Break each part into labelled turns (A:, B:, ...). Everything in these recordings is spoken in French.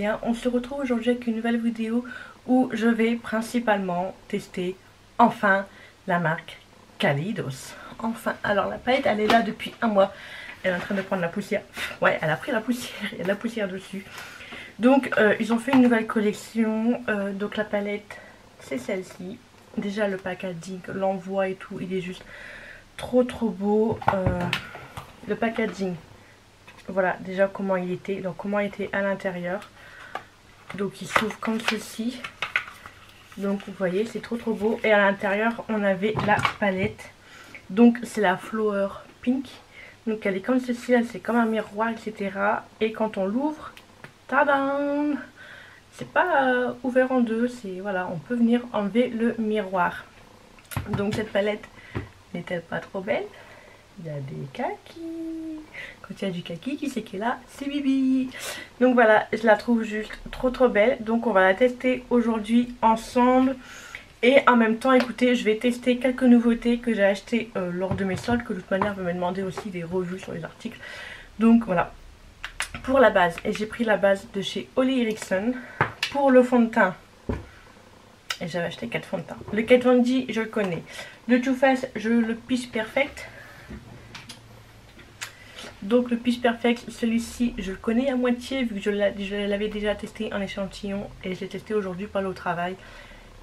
A: bien? On se retrouve aujourd'hui avec une nouvelle vidéo où je vais principalement tester enfin la marque Kaleidos. Enfin, alors la palette elle est là depuis un mois. Elle est en train de prendre la poussière. Ouais, elle a pris la poussière, il y a de la poussière dessus. Donc ils ont fait une nouvelle collection. Donc la palette c'est celle-ci. Déjà le packaging, l'envoi et tout, il est juste trop beau. Le packaging, voilà déjà comment il était, donc comment il était à l'intérieur. Donc il s'ouvre comme ceci, donc vous voyez c'est trop beau. Et à l'intérieur on avait la palette, donc c'est la Flower Pink, donc elle est comme ceci, elle c'est comme un miroir etc. Et quand on l'ouvre, tadam, c'est pas ouvert en deux, c'est voilà, on peut venir enlever le miroir. Donc cette palette n'est-elle pas trop belle? Il y a des kakis. Quand il y a du kaki, qui c'est qui est là? C'est Bibi. Donc voilà, je la trouve juste trop belle. Donc on va la tester aujourd'hui ensemble. Et en même temps, écoutez, je vais tester quelques nouveautés que j'ai achetées lors de mes soldes. Que de toute manière, vous me demandez aussi des revues sur les articles. Donc voilà. Pour la base, et j'ai pris la base de chez Oli Erickson. Pour le fond de teint, et j'avais acheté 4 fonds de teint. Le Kat Von D, je le connais. Le Too Faced, le Pitch Perfect. Donc le Pitch Perfect, celui-ci, je le connais à moitié vu que je l'avais déjà testé en échantillon. Et je l'ai testé aujourd'hui par le travail.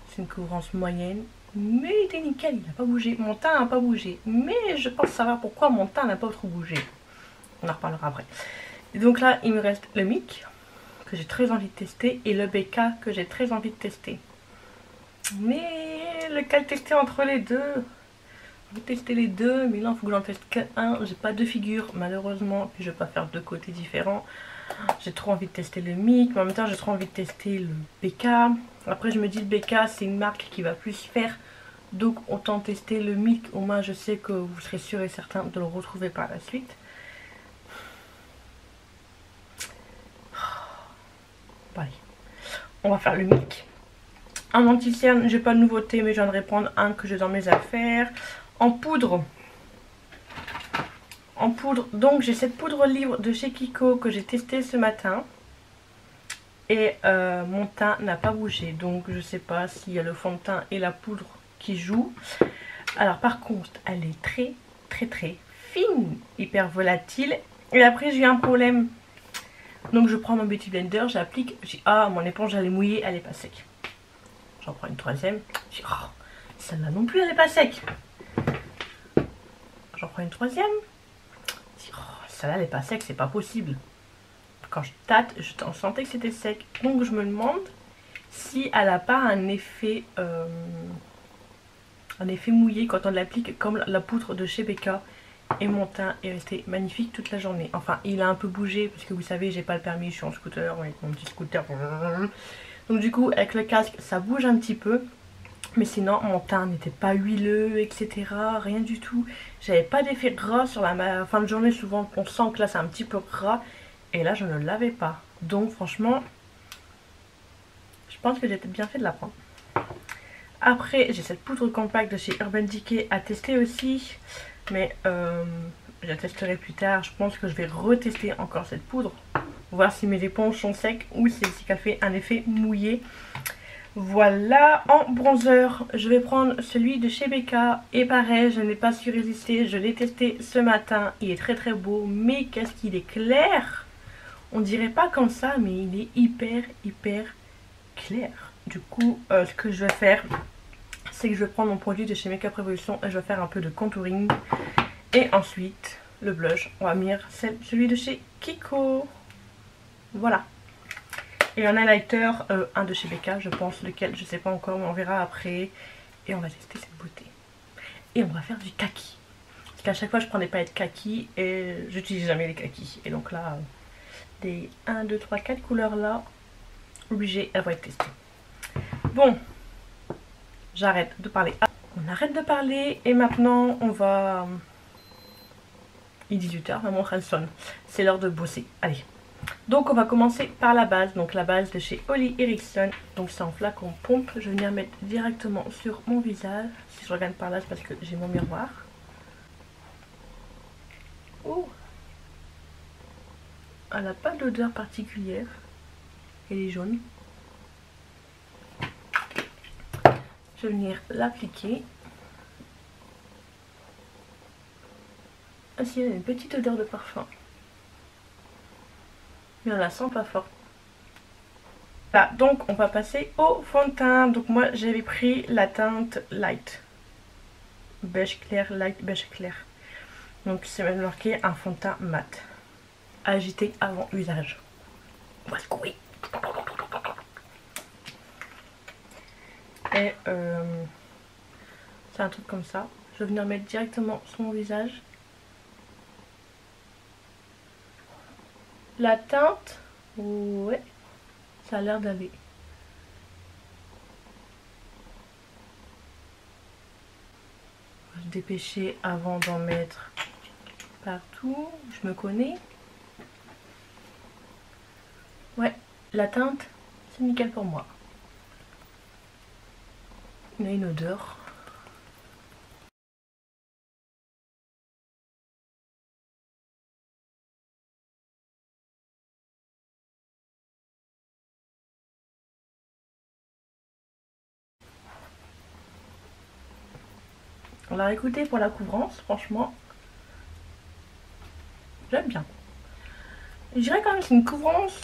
A: C'est une couvrance moyenne. Mais il était nickel, il n'a pas bougé. Mon teint n'a pas bougé. Mais je pense savoir pourquoi mon teint n'a pas trop bougé. On en reparlera après. Et donc là, il me reste le MIC, que j'ai très envie de tester. Et le BK, que j'ai très envie de tester. Mais lequel tester entre les deux? Je vais tester les deux, mais là il faut que j'en teste qu'un. J'ai pas deux figures malheureusement, puis je vais pas faire deux côtés différents. J'ai trop envie de tester le MIC, mais en même temps j'ai trop envie de tester le BK. Après je me dis le BK c'est une marque qui va plus faire, donc autant tester le MIC, au moins je sais que vous serez sûr et certain de le retrouver par la suite. Bon, allez, on va faire le MIC. En anti-cerne, j'ai pas de nouveauté, mais je viens de reprendre un que j'ai dans mes affaires. En poudre, donc j'ai cette poudre livre de chez Kiko que j'ai testé ce matin. Et mon teint n'a pas bougé, donc je sais pas s'il y a le fond de teint et la poudre qui jouent. Alors par contre, elle est très fine, hyper volatile. Et après j'ai eu un problème. Donc je prends mon Beauty Blender, j'applique, je dis ah mon éponge elle est mouillée, elle est pas sec. J'en prends une troisième, je dis oh celle-là non plus elle est pas sec. J'en prends une troisième, je dis oh celle-là elle est pas sec, c'est pas possible. Quand je tâte, je sentais que c'était sec. Donc je me demande si elle n'a pas un effet mouillé quand on l'applique comme la poudre de chez BK. Et mon teint est resté magnifique toute la journée. Enfin il a un peu bougé parce que vous savez j'ai pas le permis, je suis en scooter avec mon petit scooter. Donc du coup avec le casque ça bouge un petit peu. Mais sinon mon teint n'était pas huileux etc. Rien du tout. J'avais pas d'effet gras sur la fin de journée. Souvent on sent que là c'est un petit peu gras. Et là je ne l'avais pas. Donc franchement je pense que j'ai peut-être bien fait de la prendre. Après j'ai cette poudre compacte de chez Urban Decay à tester aussi. Mais je la testerai plus tard. Je pense que je vais retester encore cette poudre. Voir si mes éponges sont secs ou si elle fait un effet mouillé. Voilà, en bronzer, je vais prendre celui de chez BK. Et pareil, je n'ai pas su résister. Je l'ai testé ce matin. Il est très beau. Mais qu'est-ce qu'il est clair! On dirait pas comme ça, mais il est hyper clair. Du coup, ce que je vais faire, c'est que je vais prendre mon produit de chez Makeup Revolution et je vais faire un peu de contouring. Et ensuite, le blush, on va venir celui de chez Kiko. Voilà. Et un highlighter, un de chez BK, je pense, lequel, je sais pas encore, mais on verra après. Et on va tester cette beauté. Et on va faire du kaki. Parce qu'à chaque fois, je prends des palettes kaki et j'utilise jamais les kakis. Et donc là, des 1, 2, 3, 4 couleurs là, obligées, elles vont être testées. Bon, j'arrête de parler. On arrête de parler et maintenant, on va... Il est 18 h, ma montre elle sonne. C'est l'heure de bosser. Allez. Donc on va commencer par la base. Donc la base de chez Oli Erickson. Donc c'est en flacon pompe. Je vais venir mettre directement sur mon visage. Si je regarde par là, c'est parce que j'ai mon miroir. Oh, elle n'a pas d'odeur particulière. et les jaunes. Je vais venir l'appliquer. Ah si, il y a une petite odeur de parfum. Mais on la sent pas fort. Voilà, donc on va passer au fond de teint. Donc moi j'avais pris la teinte light. Beige clair, light beige clair. Donc c'est même marqué un fond de teint mat. Agité avant usage. On va secouer. Et c'est un truc comme ça. Je vais venir mettre directement sur mon visage. La teinte, ouais, ça a l'air d'aller. Je vais se dépêcher avant d'en mettre partout. Je me connais. Ouais, la teinte, c'est nickel pour moi. Il y a une odeur. On l'a écouté pour la couvrance, franchement. J'aime bien. Je dirais quand même que c'est une couvrance.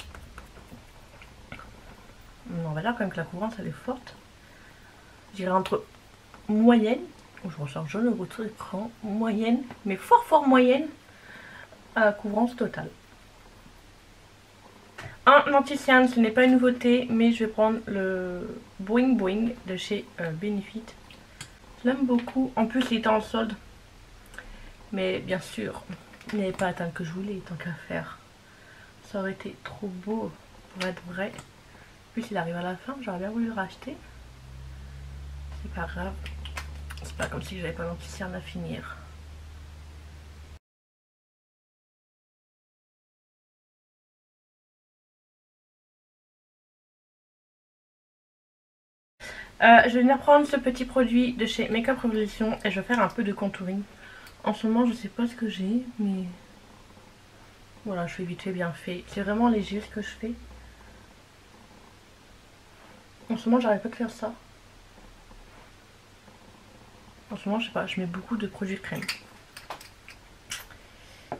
A: On va dire quand même que la couvrance elle est forte. Je dirais entre moyenne. Je ressors jaune au retour d'écran. Moyenne, mais fort moyenne. À couvrance totale. Un anti-cyan, ce n'est pas une nouveauté, mais je vais prendre le Boing Boing de chez Benefit. Je l'aime beaucoup. En plus, il était en solde. Mais bien sûr, il n'y avait pas la teinte que je voulais, tant qu'à faire. Ça aurait été trop beau pour être vrai. En plus, il arrive à la fin, j'aurais bien voulu le racheter. C'est pas grave. C'est pas comme si j'avais pas d'anti-cyan à finir. Je vais venir prendre ce petit produit de chez Makeup Revolution et je vais faire un peu de contouring. En ce moment, je sais pas ce que j'ai, mais voilà, je fais vite fait, bien fait. C'est vraiment léger ce que je fais. En ce moment, j'arrête pas de faire ça. En ce moment, je sais pas, je mets beaucoup de produits de crème.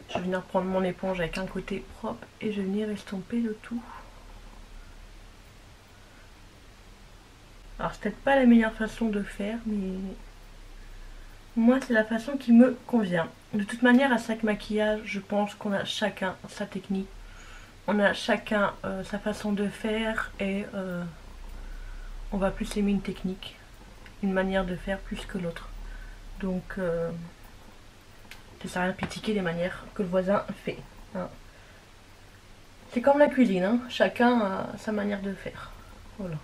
A: Je vais venir prendre mon éponge avec un côté propre et je vais venir estomper le tout. Alors c'est peut-être pas la meilleure façon de faire, mais moi c'est la façon qui me convient. De toute manière à chaque maquillage, je pense qu'on a chacun sa technique. On a chacun sa façon de faire et on va plus aimer une technique, une manière de faire plus que l'autre. Donc ça sert à rien de critiquer les manières que le voisin fait. Hein. C'est comme la cuisine, hein. Chacun a sa manière de faire. Voilà.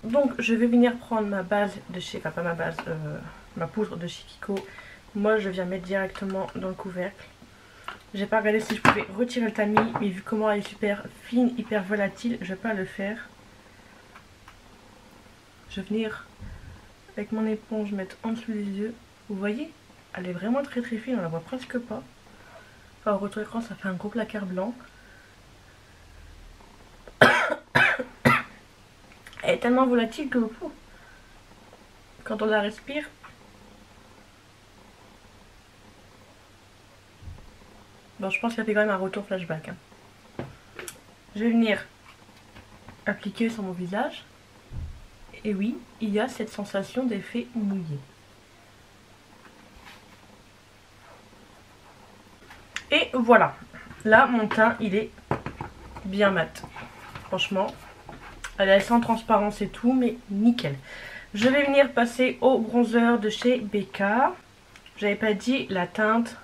A: Donc je vais venir prendre ma base de chez, enfin pas ma base, ma poudre de chez Kiko. Moi je viens mettre directement dans le couvercle. J'ai pas regardé si je pouvais retirer le tamis, mais vu comment elle est super fine, hyper volatile, je vais pas le faire. Je vais venir avec mon éponge mettre en dessous des yeux. Vous voyez, elle est vraiment très fine, on la voit presque pas. Enfin au retour écran ça fait un gros placard blanc. Elle est tellement volatile que quand on la respire, bon, je pense qu'elle fait quand même un retour flashback. Hein. Je vais venir appliquer sur mon visage. Et oui, il y a cette sensation d'effet mouillé. Et voilà. Là, mon teint, il est bien mat. Franchement, elle est sans transparence et tout, mais nickel. Je vais venir passer au bronzer de chez Becca. J'avais pas dit la teinte.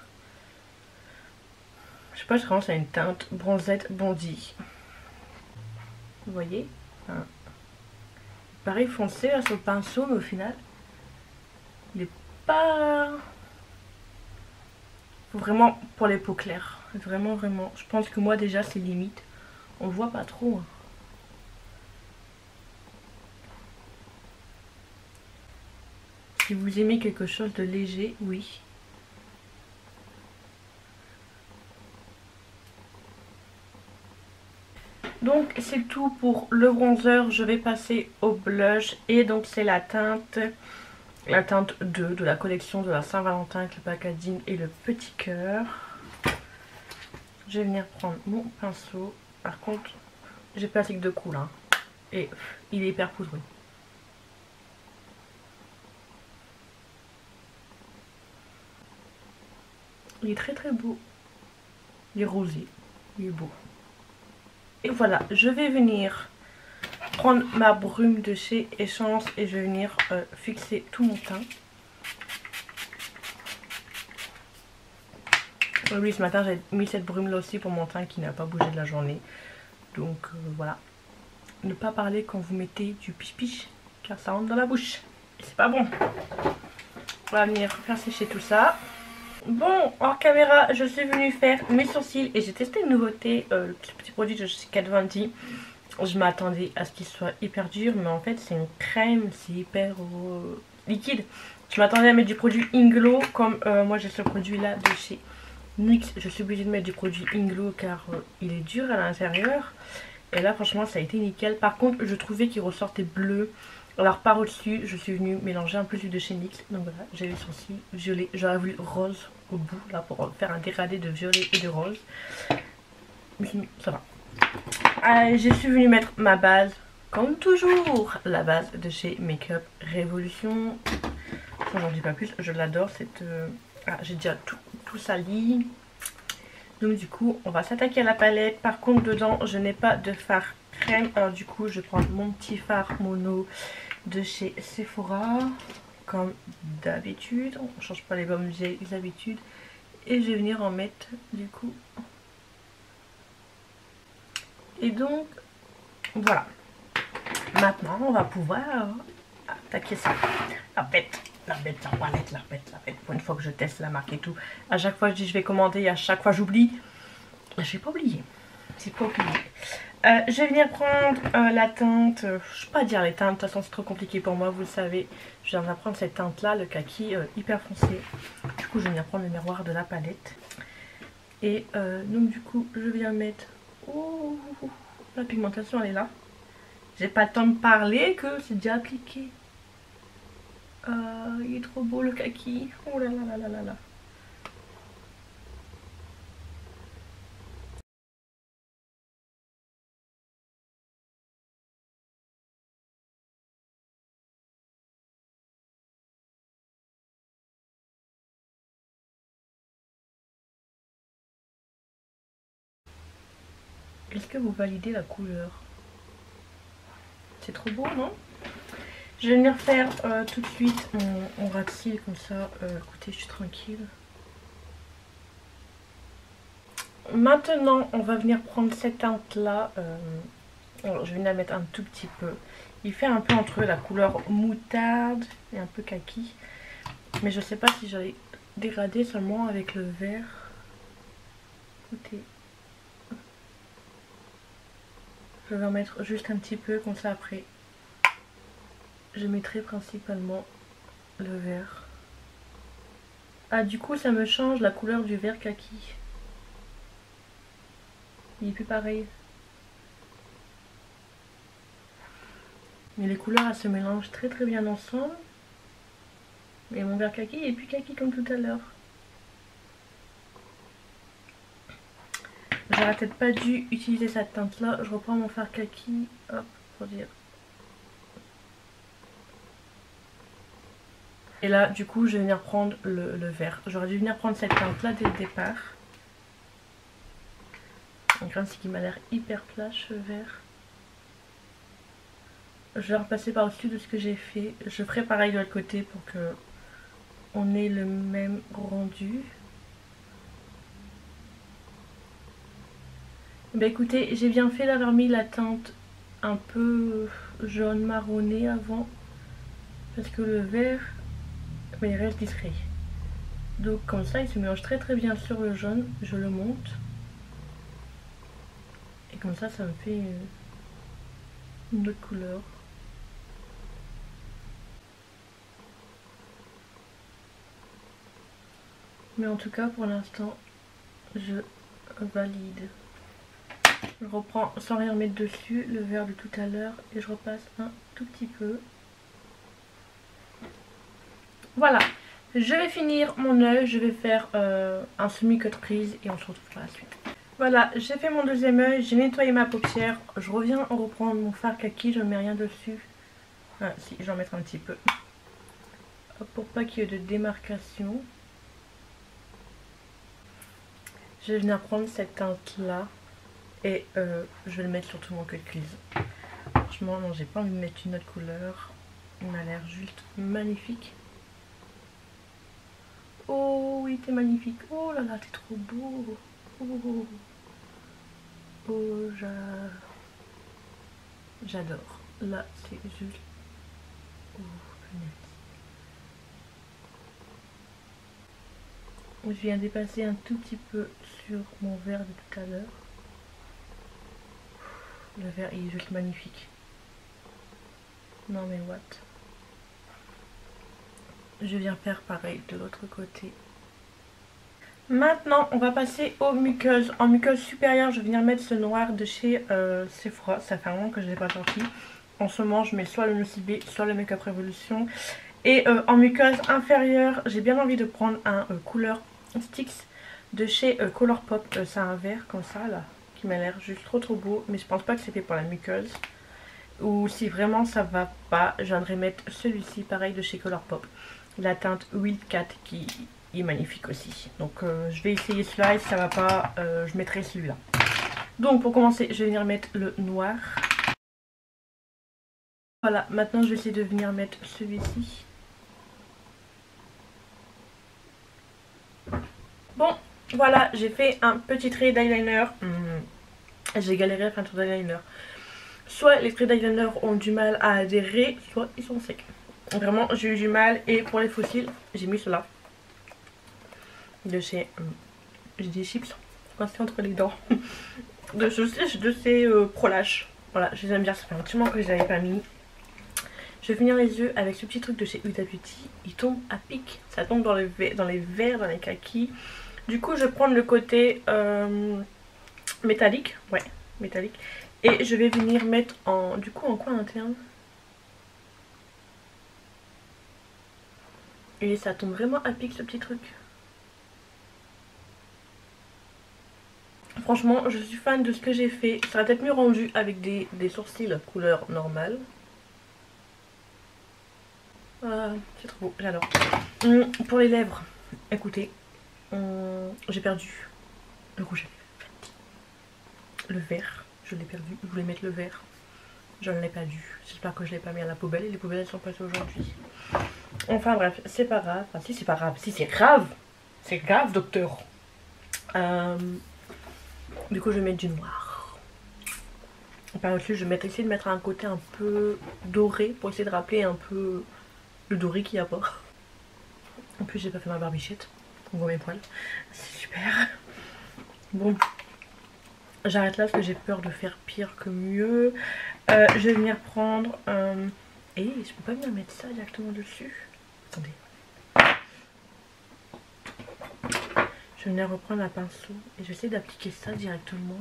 A: Je sais pas, je commence à une teinte bronzette Bondi. Vous voyez hein. Pareil foncé là, sur le pinceau, mais au final, il est pas... Vraiment pour les peaux claires. Vraiment. Je pense que moi déjà c'est limite. On le voit pas trop. Hein. Si vous aimez quelque chose de léger, oui. Donc c'est tout pour le bronzer. Je vais passer au blush. Et donc c'est la teinte 2 de la collection de la Saint-Valentin avec le packaging et le petit cœur. Je vais venir prendre mon pinceau. Par contre, j'ai pas assez de cool hein. Et il est hyper poudreux. Il est très très beau. Il est rosé. Il est beau. Et voilà, je vais venir prendre ma brume de chez Essence et je vais venir fixer tout mon teint. Oui, ce matin j'ai mis cette brume là aussi pour mon teint qui n'a pas bougé de la journée. Donc voilà. Ne pas parler quand vous mettez du piche-piche car ça rentre dans la bouche. Et c'est pas bon. On va venir faire sécher tout ça. Bon, hors caméra, je suis venue faire mes sourcils et j'ai testé une nouveauté, le petit produit de chez Kat Von D. Je m'attendais à ce qu'il soit hyper dur, mais en fait c'est une crème, c'est hyper liquide. Je m'attendais à mettre du produit Inglo, comme moi j'ai ce produit là de chez NYX. Je suis obligée de mettre du produit Inglo car il est dur à l'intérieur. Et là franchement ça a été nickel. Par contre je trouvais qu'il ressortait bleu. Alors par au-dessus je suis venue mélanger un peu celui de chez NYX. Donc voilà, j'ai eu ceci violet. J'aurais voulu rose au bout là pour faire un dégradé de violet et de rose. Mais sinon ça va. Je suis venue mettre ma base, comme toujours, la base de chez Makeup Revolution. J'en dis pas plus, je l'adore cette... j'ai déjà tout sali. Donc du coup, on va s'attaquer à la palette. Par contre, dedans, je n'ai pas de fard crème. Alors du coup, je prends mon petit fard mono de chez Sephora. Comme d'habitude, on ne change pas les bonnes vieilles habitudes. Et je vais venir en mettre du coup... Et donc, voilà. Maintenant, on va pouvoir attaquer ça. La bête, la wallet, la bête. Pour une fois que je teste la marque et tout. À chaque fois, je dis je vais commander et à chaque fois, j'oublie. Je vais pas oublier. C'est pas oublié. Je vais venir prendre la teinte. Je ne vais pas dire les teintes. De toute façon, c'est trop compliqué pour moi. Vous le savez. Je viens de prendre cette teinte-là, le kaki hyper foncé. Du coup, je vais venir prendre le miroir de la palette. Et donc, du coup, je viens mettre... Oh, la pigmentation elle est là. J'ai pas le temps de parler que c'est déjà appliqué. Il est trop beau le kaki. Oh là là là là là là. Est-ce que vous validez la couleur? C'est trop beau, non? Je vais venir faire tout de suite mon ras de cils comme ça. Écoutez, je suis tranquille. Maintenant, on va venir prendre cette teinte là. Je vais venir la mettre un tout petit peu. Il fait un peu entre la couleur moutarde et un peu kaki. Mais je sais pas si j'allais dégrader seulement avec le vert. Écoutez. Je vais en mettre juste un petit peu comme ça après. Je mettrai principalement le vert. Ah du coup ça me change la couleur du vert kaki. Il est plus pareil. Mais les couleurs elles se mélangent très très bien ensemble. Mais mon vert kaki est plus kaki comme tout à l'heure. J'aurais peut-être pas dû utiliser cette teinte là. Je reprends mon fard kaki. Hop, pour dire. Et là du coup je vais venir prendre le vert. J'aurais dû venir prendre cette teinte là dès le départ. Le grain c'est qu'il m'a l'air hyper plat ce vert. Je vais repasser par au-dessus de ce que j'ai fait. Je ferai pareil de l'autre côté pour que on ait le même rendu. Bah écoutez, j'ai bien fait d'avoir mis la teinte un peu jaune marronné avant. Parce que le vert, mais il reste discret. Donc comme ça il se mélange très très bien sur le jaune. Je le monte. Et comme ça me fait une autre couleur. Mais en tout cas pour l'instant je valide. Je reprends sans rien mettre dessus le vert de tout à l'heure et je repasse un tout petit peu. Voilà, je vais finir mon œil, je vais faire un semi-cut crease et on se retrouve par la suite. Voilà, j'ai fait mon deuxième œil, j'ai nettoyé ma paupière, je reviens reprendre mon fard kaki, je ne mets rien dessus. Ah si, je vais en mettre un petit peu. Pour pas qu'il y ait de démarcation. Je vais venir prendre cette teinte là et je vais le mettre sur tout mon cut crease. Franchement non, j'ai pas envie de mettre une autre couleur. Il m'a l'air juste magnifique. Oh oui, t'es magnifique. Oh là là, t'es trop beau. Oh, oh j'adore. Là, c'est juste... Oh, je viens dépasser un tout petit peu sur mon vert de tout à l'heure. Le vert il est juste magnifique. Non mais what. Je viens faire pareil de l'autre côté. Maintenant on va passer aux muqueuses. En muqueuse supérieure je vais venir mettre ce noir de chez Sephora. Ça fait un moment que je ne l'ai pas sorti. En ce moment je mets soit le Nocibé soit le Make Up Revolution. Et en muqueuse inférieure j'ai bien envie de prendre un couleur Sticks de chez Colourpop. C'est un vert comme ça là qui m'a l'air juste trop beau. Mais je pense pas que c'est fait pour la muqueuse. Ou si vraiment ça va pas, je viendrai mettre celui-ci pareil de chez Colourpop. La teinte Wildcat qui est magnifique aussi. Donc je vais essayer celui-là et si ça va pas, je mettrai celui-là. Donc pour commencer, je vais venir mettre le noir. Voilà, maintenant je vais essayer de venir mettre celui-ci. Bon, voilà, j'ai fait un petit trait d'eyeliner. J'ai galéré à faire un trait d'eyeliner. Soit les traits d'eyeliner ont du mal à adhérer, soit ils sont secs. Vraiment, j'ai eu du mal. Et pour les fossiles, j'ai mis cela. De chez... j'ai des chips coincés entre les dents. de ces Prolash. Voilà, je les aime bien. Ça fait un petit moment que je les avais pas mis. Je vais finir les yeux avec ce petit truc de chez Huda Beauty. Il tombe à pic. Ça tombe dans les verts, dans les kakis. Du coup, je vais prendre le côté métallique. Ouais, métallique. Et je vais venir mettre en coin interne. Et ça tombe vraiment à pic ce petit truc. Franchement, je suis fan de ce que j'ai fait. Ça aurait peut-être mieux rendu avec des sourcils couleur normale. C'est trop beau, j'adore. Pour les lèvres, écoutez, j'ai perdu le rouge à lèvres. Le vert, je l'ai perdu. Je voulais mettre le vert. Je ne l'ai pas dû. J'espère que je ne l'ai pas mis à la poubelle. Et les poubelles elles sont passées aujourd'hui. Enfin bref, c'est pas grave. Enfin si c'est pas grave. Si c'est grave. C'est grave docteur. Du coup je vais mettre du noir. Par-dessus je vais essayer de mettre un côté un peu doré. Pour essayer de rappeler un peu le doré qu'il y a pas. En plus j'ai pas fait ma barbichette. On voit mes poils. C'est super. Bon. J'arrête là parce que j'ai peur de faire pire que mieux. Je vais venir prendre... Et je peux pas venir mettre ça directement dessus. Attendez. Je vais venir reprendre un pinceau et je vais essayer d'appliquer ça directement.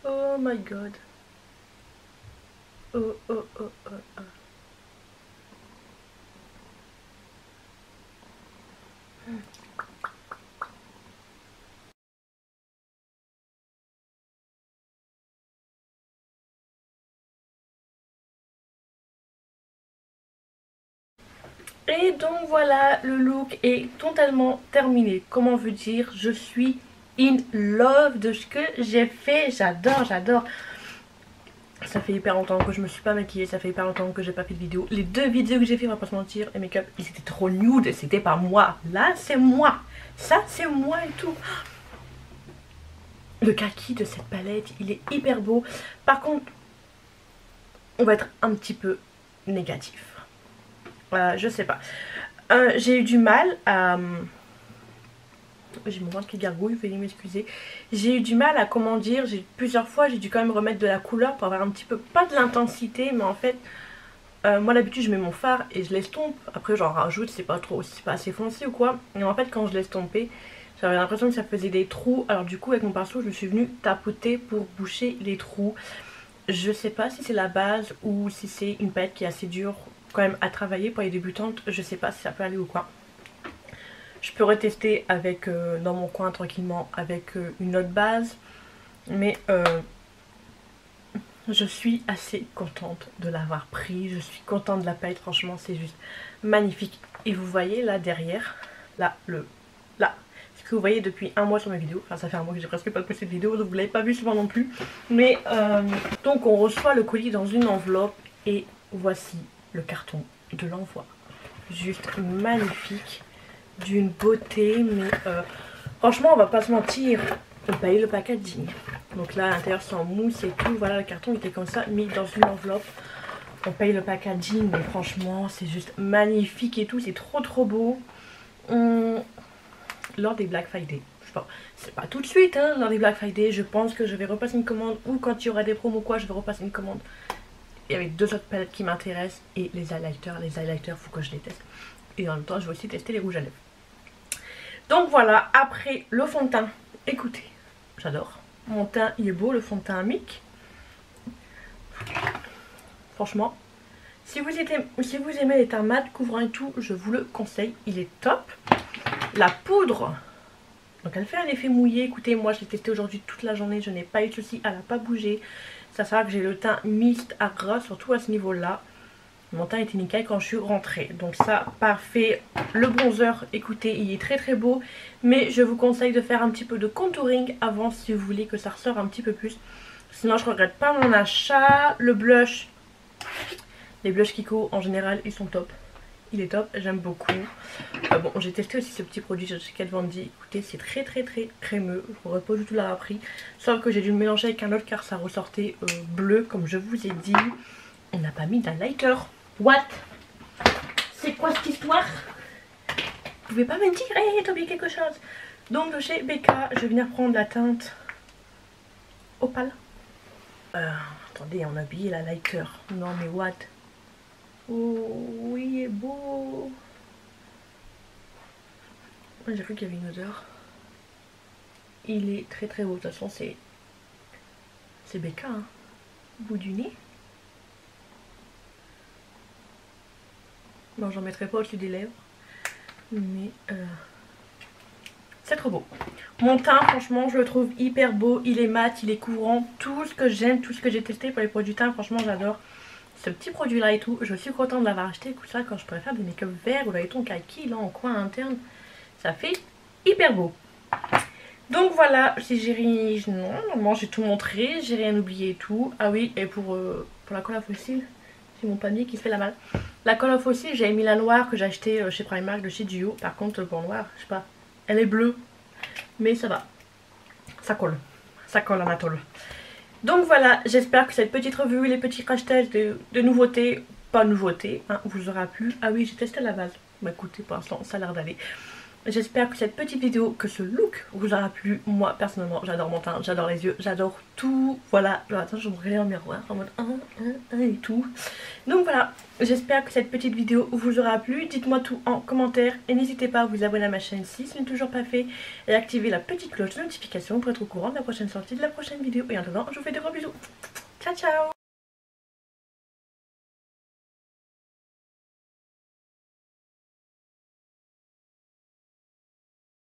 A: Oh my god. Oh oh oh oh oh. Et donc voilà, le look est totalement terminé. Comment veut dire, je suis in love de ce que j'ai fait. J'adore, j'adore. Ça fait hyper longtemps que je me suis pas maquillée, ça fait hyper longtemps que j'ai pas fait de vidéo. Les deux vidéos que j'ai fait, on va pas se mentir, les make-up, ils étaient trop nude, c'était pas moi. Là, c'est moi. Ça, c'est moi et tout. Le kaki de cette palette, il est hyper beau. Par contre, on va être un petit peu négatif. Je sais pas. J'ai eu du mal à... J'ai mon ventre qui gargouille, veuillez m'excuser. J'ai eu du mal à, comment dire, plusieurs fois j'ai dû quand même remettre de la couleur pour avoir un petit peu, pas de l'intensité, mais en fait, moi d'habitude je mets mon fard et je l'estompe. Après j'en rajoute, c'est pas trop, c'est pas assez foncé ou quoi. Et en fait quand je l'estompais, J'avais l'impression que ça faisait des trous. Alors du coup avec mon pinceau je suis venue tapoter pour boucher les trous. Je sais pas si c'est la base ou si c'est une palette qui est assez dure quand même à travailler pour les débutantes. Je sais pas si ça peut aller ou quoi. Je peux retester avec dans mon coin tranquillement avec une autre base. Mais je suis assez contente de l'avoir pris. Je suis contente de la palette. Franchement c'est juste magnifique. Et vous voyez là derrière, là, ce que vous voyez depuis un mois sur mes vidéos. Enfin ça fait un mois que j'ai presque pas posté de vidéo, donc vous l'avez pas vu souvent non plus. Mais donc on reçoit le colis dans une enveloppe. Et voici le carton de l'envoi. Juste magnifique. D'une beauté. Mais franchement on va pas se mentir, on paye le packaging. Donc là à l'intérieur c'est en mousse et tout. Voilà, le carton était comme ça mis dans une enveloppe. On paye le packaging mais franchement c'est juste magnifique et tout. C'est trop beau. Lors des Black Friday, c'est pas tout de suite hein, lors des Black Friday, je pense que je vais repasser une commande. Ou quand il y aura des promos quoi, je vais repasser une commande. Il y avait 2 autres palettes qui m'intéressent. Et les highlighters faut que je les teste. Et en même temps je vais aussi tester les rouges à lèvres. Donc voilà, après le fond de teint. Écoutez, j'adore. Mon teint il est beau, le fond de teint Mic. Franchement, si vous aimez les teints mat, couvrants et tout, je vous le conseille, il est top. La poudre, donc elle fait un effet mouillé. Écoutez, moi je l'ai testé aujourd'hui toute la journée, je n'ai pas eu de soucis, elle n'a pas bougé. Ça sert que j'ai le teint mixte à gras, surtout à ce niveau là. Mon teint était nickel quand je suis rentrée, donc ça parfait. Le bronzer, écoutez, il est très beau, mais je vous conseille de faire un petit peu de contouring avant si vous voulez que ça ressort un petit peu plus. Sinon je regrette pas mon achat. Le blush, les blushs Kiko en général ils sont top. Il est top, j'aime beaucoup. Bon, j'ai testé aussi ce petit produit chez Kat Von D. Écoutez, c'est très crémeux. Je n'aurais pas du tout l'avoir pris. Sauf que j'ai dû le mélanger avec un autre car ça ressortait bleu, comme je vous ai dit. On n'a pas mis d'highlighter. What? C'est quoi cette histoire? Vous pouvez pas me dire, hey, t'as oublié quelque chose. Donc de chez BK, je vais venir prendre la teinte Opale. Attendez, on a oublié la lighter. Non mais what? Oh oui, il est beau. J'ai cru qu'il y avait une odeur. Il est très beau. De toute façon c'est BK hein. Bout du nez. Bon, j'en mettrai pas au-dessus des lèvres. Mais c'est trop beau. Mon teint franchement je le trouve hyper beau. Il est mat, il est couvrant. Tout ce que j'aime, tout ce que j'ai testé pour les produits teint, franchement j'adore ce petit produit là et tout. Je suis contente de l'avoir acheté. Écoute ça, quand je pourrais faire des make-up verts ou avec ton kaki là en coin interne, ça fait hyper beau. Donc voilà, si j'ai non, normalement j'ai tout montré, j'ai rien oublié et tout. Ah oui, et pour la colle à fossiles, c'est mon panier qui se fait la malle. La colle à fossiles, j'avais mis la noire que j'ai acheté chez Primark de chez Duo. Par contre pour noir, je sais pas, elle est bleue, mais ça va, ça colle à ma tôle. Donc voilà, j'espère que cette petite revue, les petits crash tests de nouveautés, pas nouveautés, hein, vous aura plu. Ah oui, j'ai testé la base. Bah écoutez, pour l'instant, ça a l'air d'aller. J'espère que cette petite vidéo, que ce look vous aura plu. Moi, personnellement, j'adore mon teint, j'adore les yeux, j'adore tout. Voilà, alors, attends, je me regarde en miroir en mode et tout. Donc voilà, j'espère que cette petite vidéo vous aura plu. Dites-moi tout en commentaire et n'hésitez pas à vous abonner à ma chaîne si ce n'est toujours pas fait. Et activer la petite cloche de notification pour être au courant de la prochaine sortie de la prochaine vidéo. Et en attendant, je vous fais de gros bisous. Ciao, ciao!